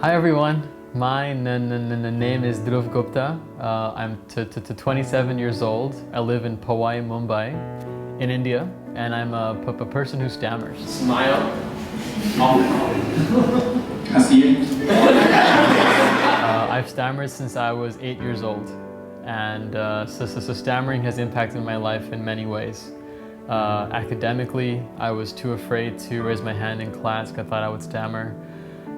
Hi everyone, my name is Dhruv Gupta. I'm 27 years old. I live in Powai, Mumbai, in India, and I'm a person who stammers. Smile. I see it. I've stammered since I was 8 years old, and so stammering has impacted my life in many ways. Academically, I was too afraid to raise my hand in class because I thought I would stammer.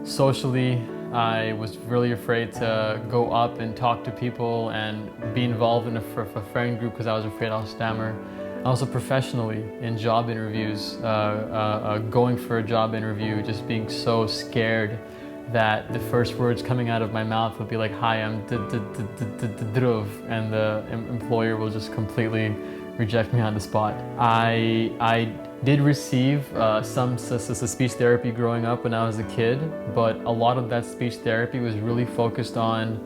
Socially, I was really afraid to go up and talk to people and be involved in a friend group because I was afraid I'll stammer. Also professionally, in job interviews, going for a job interview, just being so scared that the first words coming out of my mouth would be like, "Hi, I'm Dhruv," and the employer will just completely reject me on the spot. I did receive some speech therapy growing up when I was a kid, but a lot of that speech therapy was really focused on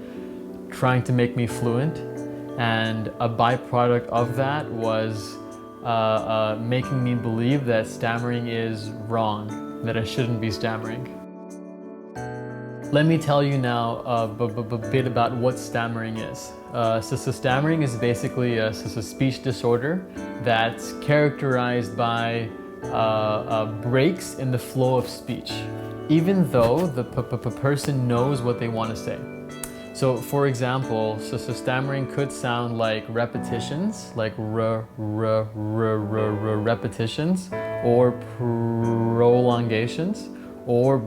trying to make me fluent, and a byproduct of that was making me believe that stammering is wrong, that I shouldn't be stammering. Let me tell you now a bit about what stammering is. So stammering is basically a speech disorder that's characterized by breaks in the flow of speech, even though the person knows what they want to say. So for example, so stammering could sound like repetitions, like repetitions, or prolongations, or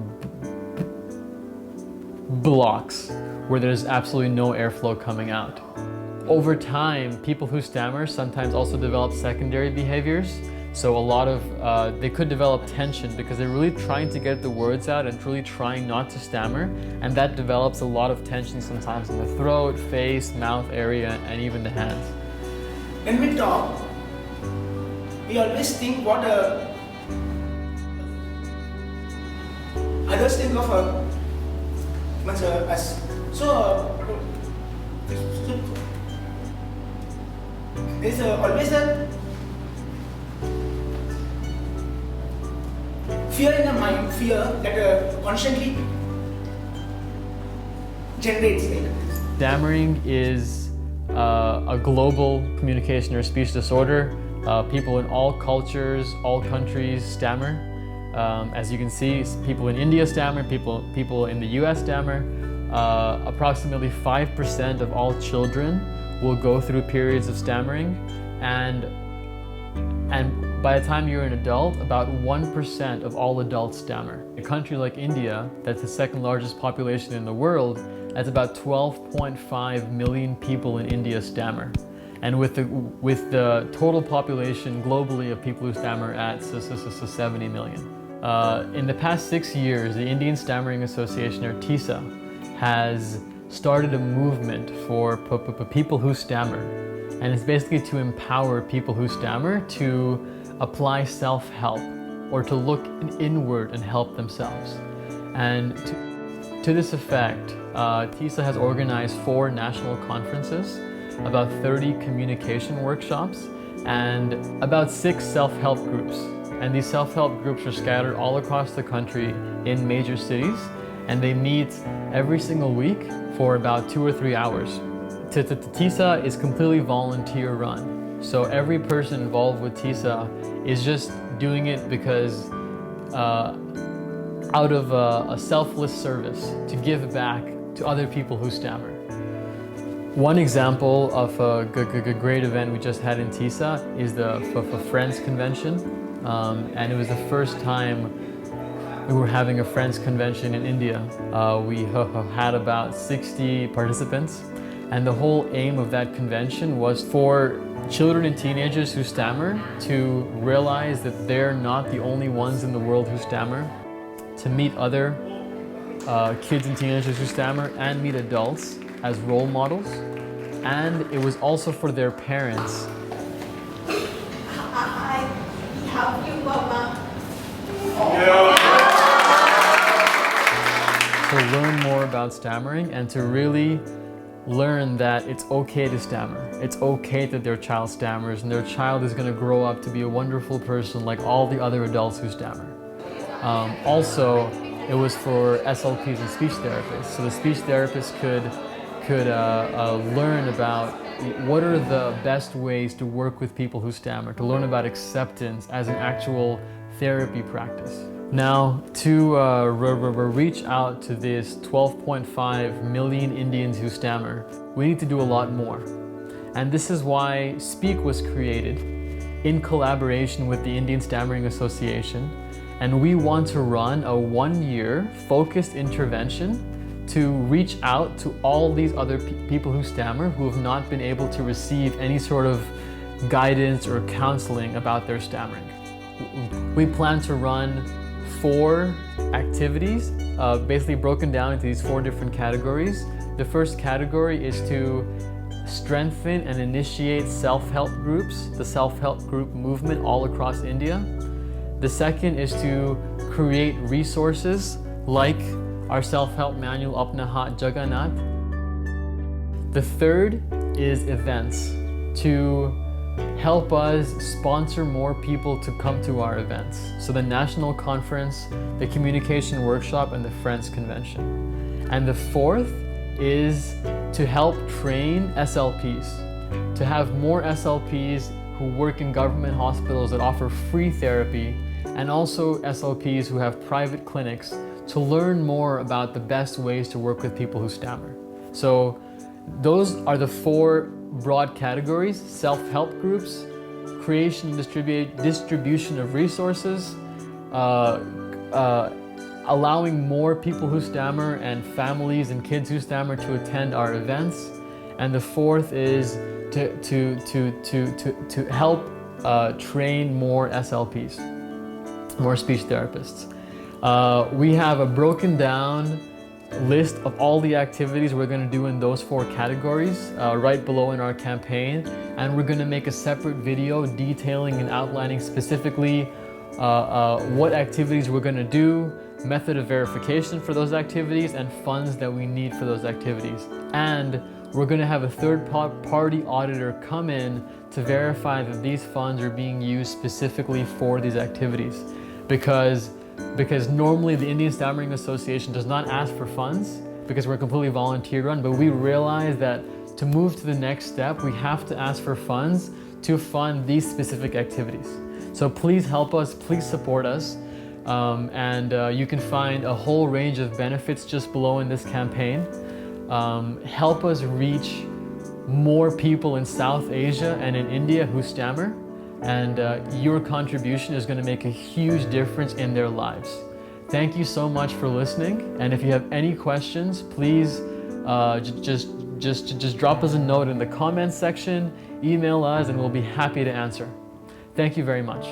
blocks, where there's absolutely no airflow coming out. Over time, people who stammer sometimes also develop secondary behaviors. So a lot of, they could develop tension because they're really trying to get the words out and really trying not to stammer. And that develops a lot of tension sometimes in the throat, face, mouth area, and even the hands. When we talk, we always think what others think of us. So there's always a fear in the mind, fear that constantly generates. Stammering is a global communication or speech disorder. People in all cultures, all countries stammer. As you can see, people in India stammer, people in the US stammer. Approximately 5% of all children will go through periods of stammering, and by the time you're an adult, about 1% of all adults stammer. A country like India, that's the second largest population in the world, that's about 12.5 million people in India stammer. And with the total population globally of people who stammer at 70 million. In the past 6 years, the Indian Stammering Association, or TISA, has started a movement for people who stammer. And it's basically to empower people who stammer to apply self-help, or to look inward and help themselves. And to this effect, TISA has organized 4 national conferences, about 30 communication workshops, and about 6 self-help groups. And these self-help groups are scattered all across the country in major cities, and they meet every single week for about 2 or 3 hours. TISA is completely volunteer run. So every person involved with TISA is just doing it because out of a selfless service to give back to other people who stammer. One example of a great event we just had in TISA is the FREINDS Convention. And it was the first time we were having a FREINDS Convention in India. We had about 60 participants, and the whole aim of that convention was for children and teenagers who stammer to realize that they're not the only ones in the world who stammer, to meet other kids and teenagers who stammer, and meet adults as role models. And it was also for their parents. Help you, Mama. To learn more about stammering and to really learn that it's okay to stammer. It's okay that their child stammers, and their child is going to grow up to be a wonderful person like all the other adults who stammer. Also, it was for SLPs and speech therapists. So the speech therapists could learn about what are the best ways to work with people who stammer, to learn about acceptance as an actual therapy practice. Now, to reach out to this 12.5 million Indians who stammer, we need to do a lot more. And this is why Speak was created in collaboration with the Indian Stammering Association. And we want to run a 1-year focused intervention to reach out to all these other people who stammer who have not been able to receive any sort of guidance or counseling about their stammering. We plan to run 4 activities, basically broken down into these 4 different categories. The first category is to strengthen and initiate self-help groups, the self-help group movement all across India. The second is to create resources like our self-help manual Apna Hath Jagannath. The third is events, to help us sponsor more people to come to our events. So the national conference, the communication workshop, and the FREINDS Convention. And the fourth is to help train SLPs, to have more SLPs who work in government hospitals that offer free therapy, and also SLPs who have private clinics, to learn more about the best ways to work with people who stammer. So those are the 4 broad categories: self-help groups, creation and distribution of resources, allowing more people who stammer and families and kids who stammer to attend our events. And the fourth is to help train more SLPs, more speech therapists. We have a broken down list of all the activities we're going to do in those 4 categories right below in our campaign, and we're going to make a separate video detailing and outlining specifically what activities we're going to do, method of verification for those activities, and funds that we need for those activities. And we're going to have a third-party auditor come in to verify that these funds are being used specifically for these activities, because normally the Indian Stammering Association does not ask for funds because we're completely volunteer run, but we realize that to move to the next step, we have to ask for funds to fund these specific activities. So please help us, please support us, and you can find a whole range of benefits just below in this campaign. Help us reach more people in South Asia and in India who stammer, and your contribution is going to make a huge difference in their lives. Thank you so much for listening, and if you have any questions, please just drop us a note in the comments section, email us, and we'll be happy to answer. Thank you very much.